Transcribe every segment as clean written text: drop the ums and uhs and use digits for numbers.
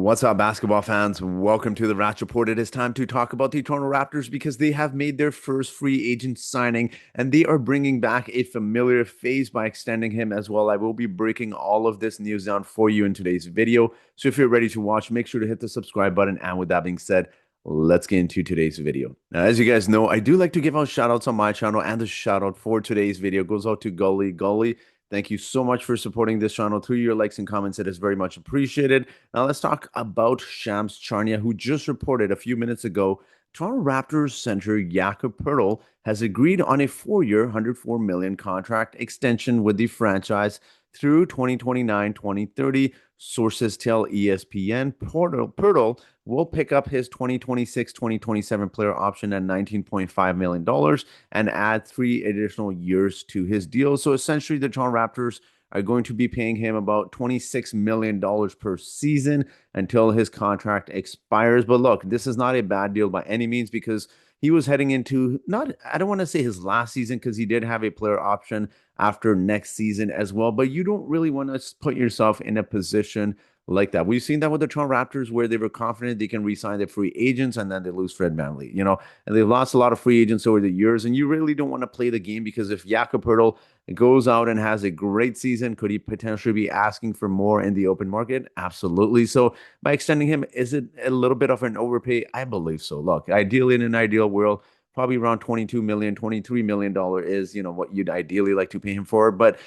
What's up, basketball fans? Welcome to the Rats Report. It is time to talk about the Toronto Raptors because they have made their first free agent signing and they are bringing back a familiar face by extending him as well. I will be breaking all of this news down for you in today's video. So if you're ready to watch, make sure to hit the subscribe button. And with that being said, let's get into today's video. Now, as you guys know, I do like to give out shout outs on my channel, and the shout out for today's video goes out to Gully. Gully, thank you so much for supporting this channel through your likes and comments. It is very much appreciated. Now let's talk about Shams Charania, who just reported a few minutes ago Toronto Raptors center Jakob Poeltl has agreed on a 4-year, $104 million contract extension with the franchise through 2029-2030. Sources tell ESPN Poeltl will pick up his 2026-2027 player option at $19.5 million and add 3 additional years to his deal. So essentially, the Toronto Raptors are going to be paying him about $26 million per season until his contract expires. But look, this is not a bad deal by any means because he was heading into not, I don't want to say his last season because he did have a player option after next season as well. But you don't really want to put yourself in a position like that. We've seen that with the Toronto Raptors where they were confident they can re-sign their free agents and then they lose Fred VanVleet, and they've lost a lot of free agents over the years. And you really don't want to play the game because if Jakob Poeltl goes out and has a great season, could he potentially be asking for more in the open market? Absolutely. So by extending him, is it a little bit of an overpay? I believe so. Look, ideally in an ideal world, probably around 22 million, $23 million is, what you'd ideally like to pay him for. But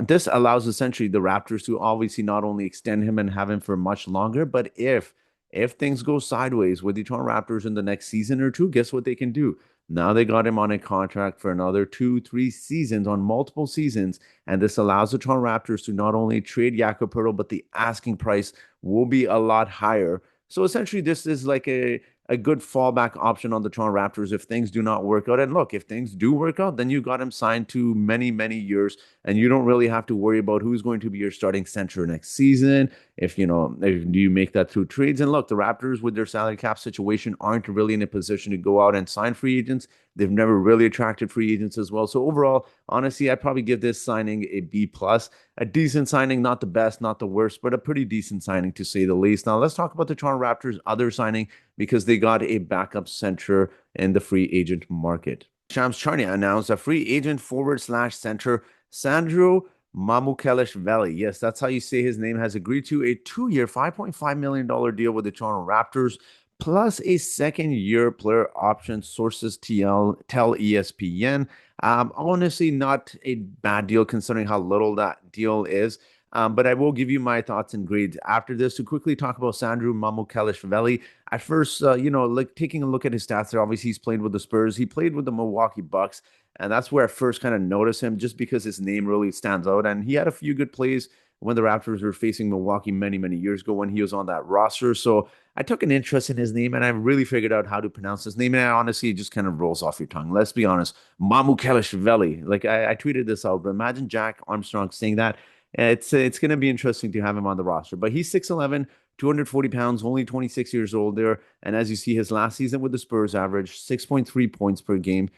this allows essentially the Raptors to obviously not only extend him and have him for much longer, but if things go sideways with the Toronto Raptors in the next season or two, guess what they can do? Now they got him on a contract for another 2, 3 seasons on multiple seasons, and this allows the Toronto Raptors to not only trade Jakob Poeltl, but the asking price will be a lot higher. So essentially, this is like a good fallback option on the Toronto Raptors if things do not work out. And look, if things do work out, then you got him signed to many, many years, and you don't really have to worry about who's going to be your starting center next season. If you make that through trades. And look, the Raptors with their salary cap situation aren't really in a position to go out and sign free agents. They've never really attracted free agents as well. So overall, honestly, I'd probably give this signing a B plus. A decent signing, not the best, not the worst, but a pretty decent signing to say the least. Now let's talk about the Toronto Raptors' other signing because they got a backup center in the free agent market. Shams Charania announced a free agent forward/center Sandro Mamukelshvili. Yes, that's how you say his name. Has agreed to a 2-year, $5.5 million deal with the Toronto Raptors, plus a second-year player option. Sources tell ESPN. Honestly, not a bad deal considering how little that deal is. But I will give you my thoughts and grades after this. To quickly talk about Sandro Mamukelshvili, at first, like taking a look at his stats there, obviously he's played with the Spurs, he played with the Milwaukee Bucks, and that's where I first kind of noticed him just because his name really stands out. And he had a few good plays when the Raptors were facing Milwaukee many, many years ago when he was on that roster. So I took an interest in his name and I really figured out how to pronounce his name. And honestly, it just kind of rolls off your tongue. Let's be honest. Mamukelshvili. Like I tweeted this out, but imagine Jack Armstrong saying that. It's going to be interesting to have him on the roster. But he's 6'11", 240 pounds, only 26 years old there. And as you see, his last season with the Spurs averaged 6.3 points per game.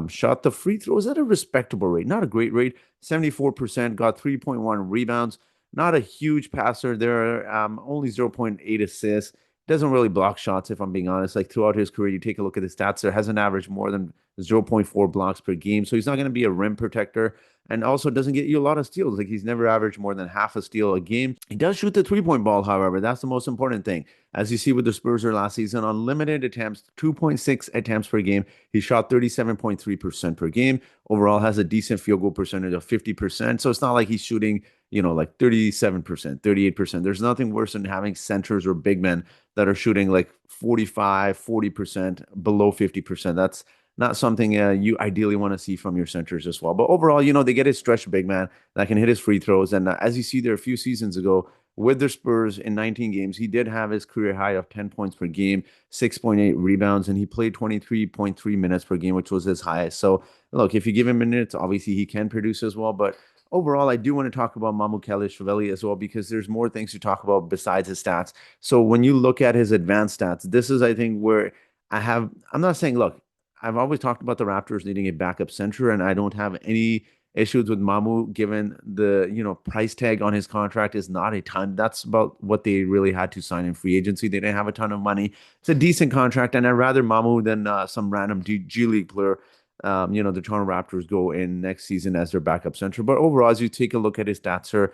Shot the free throws at a respectable rate, not a great rate, 74%, got 3.1 rebounds, not a huge passer there, only 0.8 assists. Doesn't really block shots, if I'm being honest. Like throughout his career, you take a look at his stats there, hasn't averaged more than 0.4 blocks per game. So he's not going to be a rim protector and also doesn't get you a lot of steals. Like he's never averaged more than half a steal a game. He does shoot the three-point ball, however. That's the most important thing. As you see with the Spurs last season, on limited attempts, 2.6 attempts per game, he shot 37.3% per game. Overall has a decent field goal percentage of 50%. So it's not like he's shooting, like 37%, 38%. There's nothing worse than having centers or big men that are shooting like 45, 40%, below 50%. That's not something you ideally want to see from your centers as well. But overall, they get a stretch big man that can hit his free throws. And as you see there a few seasons ago with the Spurs in 19 games, he did have his career high of 10 points per game, 6.8 rebounds, and he played 23.3 minutes per game, which was his highest. So look, if you give him minutes, obviously he can produce as well. But overall, I do want to talk about Mamukelshvili as well because there's more things to talk about besides his stats. So when you look at his advanced stats, this is, I think, where I'm not saying, look, I've always talked about the Raptors needing a backup center, and I don't have any issues with Mamu, given the price tag on his contract is not a ton. That's about what they really had to sign in free agency. They didn't have a ton of money. It's a decent contract, and I'd rather Mamu than some random G League player. The Toronto Raptors go in next season as their backup center. But overall, as you take a look at his stats here,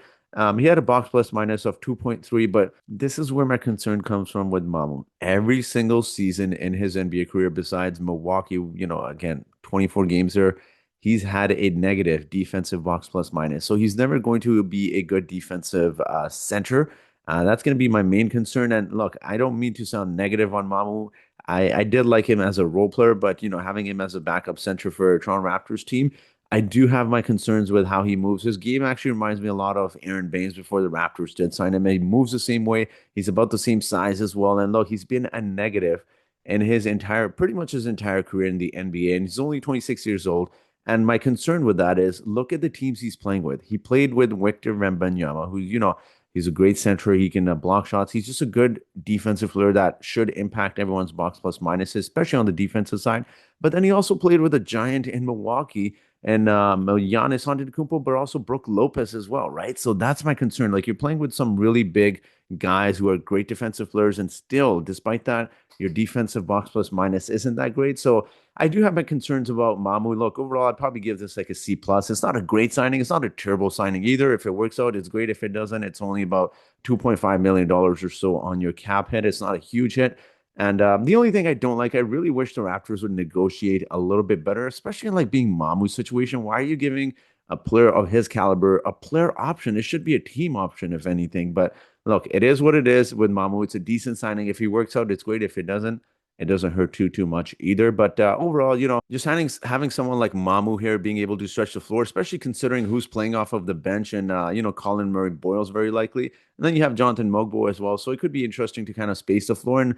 he had a box plus minus of 2.3, but this is where my concern comes from with Mamu. Every single season in his NBA career, besides Milwaukee, again, 24 games there, he's had a negative defensive box plus minus. So he's never going to be a good defensive center. That's going to be my main concern. And look, I don't mean to sound negative on Mamu. I did like him as a role player, but having him as a backup center for a Toronto Raptors team, I do have my concerns with how he moves. His game actually reminds me a lot of Aaron Baines before the Raptors did sign him. He moves the same way. He's about the same size as well. And look, he's been a negative in pretty much his entire career in the NBA. And he's only 26 years old. And my concern with that is look at the teams he's playing with. He played with Victor Wembanyama, who, he's a great center. He can block shots. He's just a good defensive player that should impact everyone's box plus minuses, especially on the defensive side. But then he also played with a giant in Milwaukee and Giannis Antetokounmpo, but also Brook Lopez as well, right? So that's my concern. Like you're playing with some really big guys who are great defensive players, and still, despite that, your defensive box plus minus isn't that great. So I do have my concerns about Mamu. Look, overall, I'd probably give this like a C plus. It's not a great signing. It's not a terrible signing either. If it works out, it's great. If it doesn't, it's only about $2.5 million or so on your cap hit. It's not a huge hit. And the only thing I don't like, I really wish the Raptors would negotiate a little bit better, especially in like being Mamu's situation. Why are you giving a player of his caliber a player option? It should be a team option, if anything. But look, it is what it is with Mamu. It's a decent signing. If he works out, it's great. If it doesn't, it doesn't hurt too much either. But overall, just having someone like Mamu here being able to stretch the floor, especially considering who's playing off of the bench, and Colin Murray Boyle's very likely, and then you have Jonathan Mogbo as well. So it could be interesting to kind of space the floor. And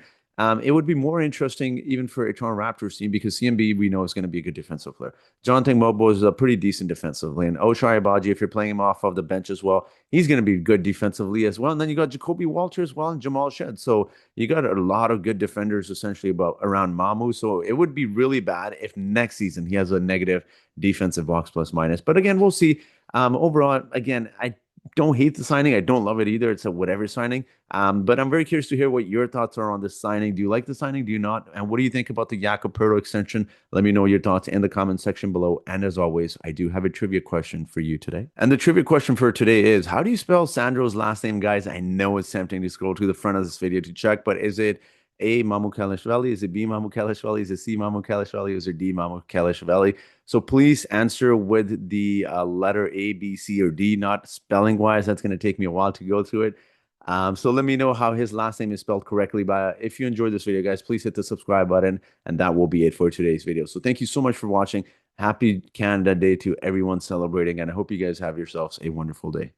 it would be more interesting even for a Toronto Raptors team because CMB we know is going to be a good defensive player. Jonathan Mogbo is a pretty decent defensively, and Ochai Agbaji, if you're playing him off of the bench as well, he's going to be good defensively as well. And then you got Jacoby Walter as well and Jamal Shed. So you got a lot of good defenders essentially around Mamu. So it would be really bad if next season he has a negative defensive box plus minus. But again, we'll see. Overall, again, I don't hate the signing. I don't love it either. It's a whatever signing. But I'm very curious to hear what your thoughts are on this signing. Do you like the signing? Do you not? And what do you think about the Jakob Poeltl extension? Let me know your thoughts in the comment section below. And as always, I do have a trivia question for you today. And the trivia question for today is, how do you spell Sandro's last name, guys? I know it's tempting to scroll to the front of this video to check, but is it A, Mamukelshvili? Is it B, Mamukelshvili? Is it C, Mamukelshvili? Is it D, Mamukelshvili? So please answer with the letter A, B, C, or D, not spelling wise. That's going to take me a while to go through it. So let me know how his last name is spelled correctly. But if you enjoyed this video, guys, please hit the subscribe button. And that will be it for today's video. So thank you so much for watching. Happy Canada Day to everyone celebrating. And I hope you guys have yourselves a wonderful day.